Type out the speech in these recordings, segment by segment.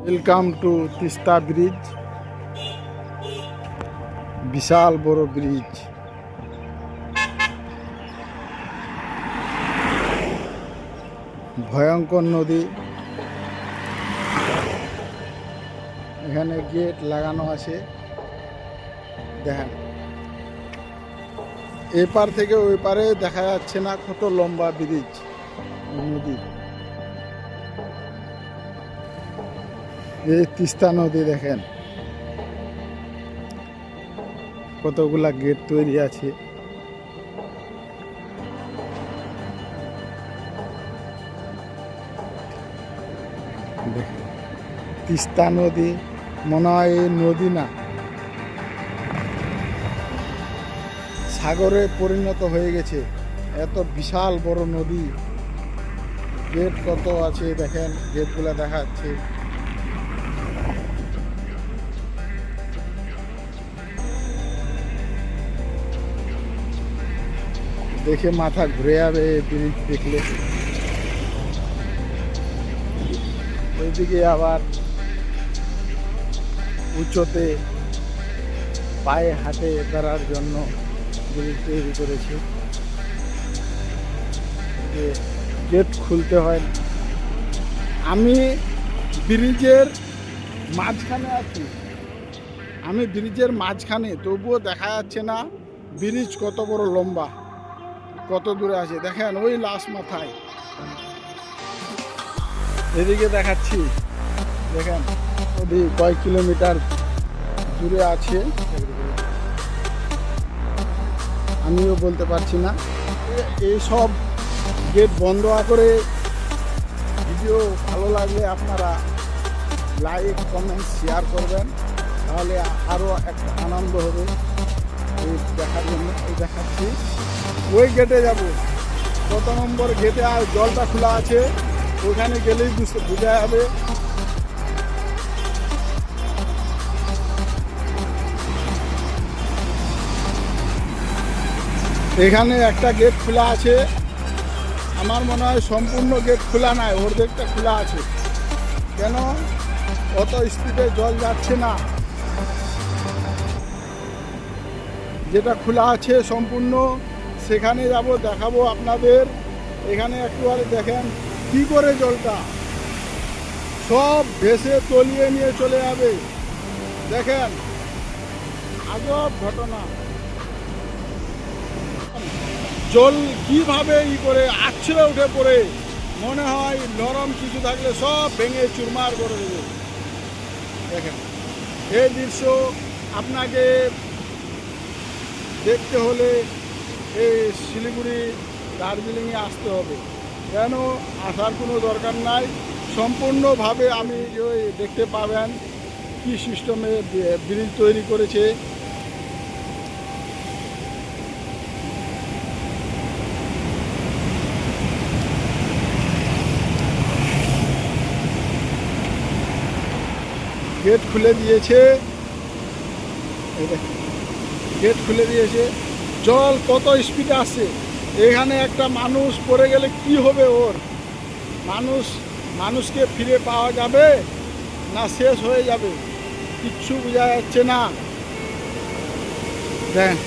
Welcome to Teesta bridge. বিশাল বড় bridge. ভয়ঙ্কর নদী। এখানে গেট লাগানো আছে, দেখেন এপার থেকে ওই পারে দেখা যাচ্ছে না কত লম্বা ব্রিজ নদী। এই তিস্তা নদী দেখেন কতগুলা গেট তৈরি আছে। তিস্তা নদী মনে হয় এই নদী না, সাগরে পরিণত হয়ে গেছে। এত বিশাল বড় নদী। গেট কত আছে দেখেন, গেটগুলা দেখাচ্ছে। দেখে মাথা ঘুরে যাবে ব্রিজ দেখলে। ওইদিকে আবার উঁচুতে পায়ে হাঁটে বেড়ার জন্য ব্রিজ তৈরি করেছে। গেট খুলতে হয়। আমি ব্রিজের মাঝখানে আছি, তবুও দেখা যাচ্ছে না ব্রিজ কত বড় লম্বা, কত দূরে আছে দেখেন। ওই লাশ মাথায় এদিকে দেখাচ্ছি, দেখেন ওদি কয়েক কিলোমিটার দূরে আছে, আমিও বলতে পারছি না। এই সব গেট বন্ধ করে ভিডিও ভালো লাগলে আপনারা লাইক কমেন্ট শেয়ার করবেন, তাহলে আরও একটা আনন্দ হবে এই দেখার জন্য। এই দেখাচ্ছি ওই গেটে যাব, কত নম্বর গেটে আর জলটা খোলা আছে, ওখানে গেলেই বোঝা যাবে। এখানে একটা গেট খোলা আছে, আমার মনে হয় সম্পূর্ণ গেট খোলা নাই, অর্ধেকটা খোলা আছে। কেন অত স্পিডে জল যাচ্ছে না? যেটা খোলা আছে সম্পূর্ণ সেখানে যাব, দেখাবো আপনাদের। এখানে একটু আরে দেখেন কি করে জলটা সব ভেসে তলিয়ে নিয়ে চলে যাবে। দেখেন আজব ঘটনা, জল কিভাবে করে আছড়ে উঠে পড়ে, মনে হয় নরম কিছু থাকলে সব ভেঙে চুরমার করে দেবে। দেখেন এই দৃশ্য আপনাকে দেখতে হলে এই শিলিগুড়ি দার্জিলিংয়ে আসতে হবে, কেন আসার কোনো দরকার নাই। সম্পূর্ণভাবে আমি ওই দেখতে পাবেন কি সিস্টেমে ব্রিজ তৈরি করেছে। গেট খুলে দিয়েছে, গেট খুলে দিয়েছে। জল কত স্পিডে আসছে, এখানে একটা মানুষ পড়ে গেলে কি হবে ওর? মানুষকে ফিরে পাওয়া যাবে না শেষ হয়ে যাবে, কিচ্ছু বোঝা যাচ্ছে না। দেখেন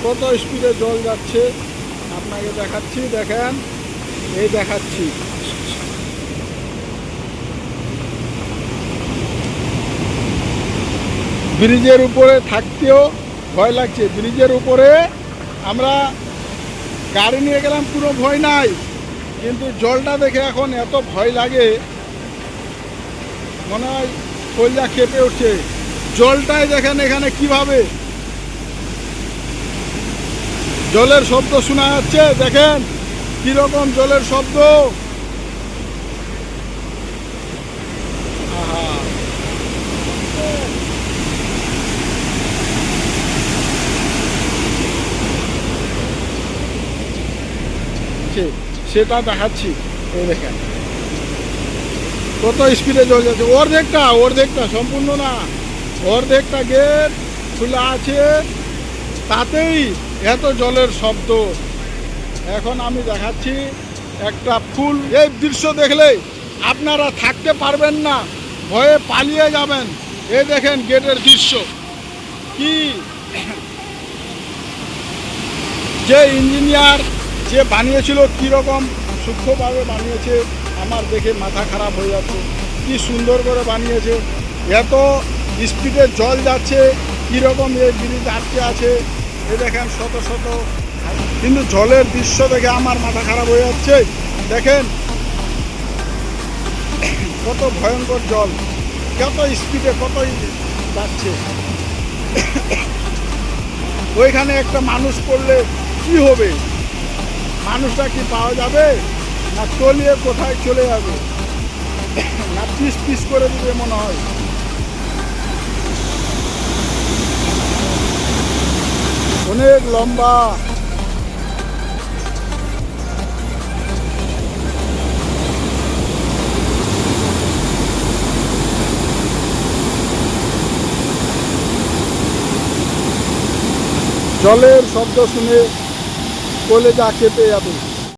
কত স্পিডে জল যাচ্ছে, আপনাকে দেখাচ্ছি, দেখেন এই দেখাচ্ছি। ব্রিজের উপরে থাকতেও ভয় লাগছে। ব্রিজের উপরে আমরা গাড়ি নিয়ে গেলাম, কোনো ভয় নাই, কিন্তু জলটা দেখে এখন এত ভয় লাগে, মনে হয় কলজা কেঁপে উঠছে। জলটাই দেখেন এখানে কিভাবে জলের শব্দ শোনা যাচ্ছে, দেখেন কিরকম জলের শব্দ। আহা, সেটা দেখাচ্ছি। এই দেখেন কত স্পিডে জল যাচ্ছে। অর্ধেকটা সম্পূর্ণ না, অর্ধেকটা গেট খোলা আছে, তাতেই এত জলের শব্দ। এখন আমি দেখাচ্ছি একটা ফুল। এই দৃশ্য দেখলে আপনারা থাকতে পারবেন না, ভয়ে পালিয়ে যাবেন। এই দেখেন গেটের দৃশ্য কি, যে ইঞ্জিনিয়ার যে বানিয়েছিল কীরকম সূক্ষ্মভাবে বানিয়েছে, আমার দেখে মাথা খারাপ হয়ে যাচ্ছে। কি সুন্দর করে বানিয়েছে, এত স্পিডে জল যাচ্ছে, কীরকম এই ব্রিজ আটকে আছে। এ দেখেন শত শত, কিন্তু জলের দৃশ্য দেখে আমার মাথা খারাপ হয়ে যাচ্ছে। দেখেন কত ভয়ঙ্কর জল, কত স্পিডে কত যাচ্ছে। ওইখানে একটা মানুষ পড়লে কি হবে? মানুষটা কি পাওয়া যাবে, না তলিয়ে কোথায় চলে যাবে, না পিস পিস করে দিবে মনে হয়। অনেক লম্বা। জলের শব্দ শুনে কলেজা কেঁপে যাবে।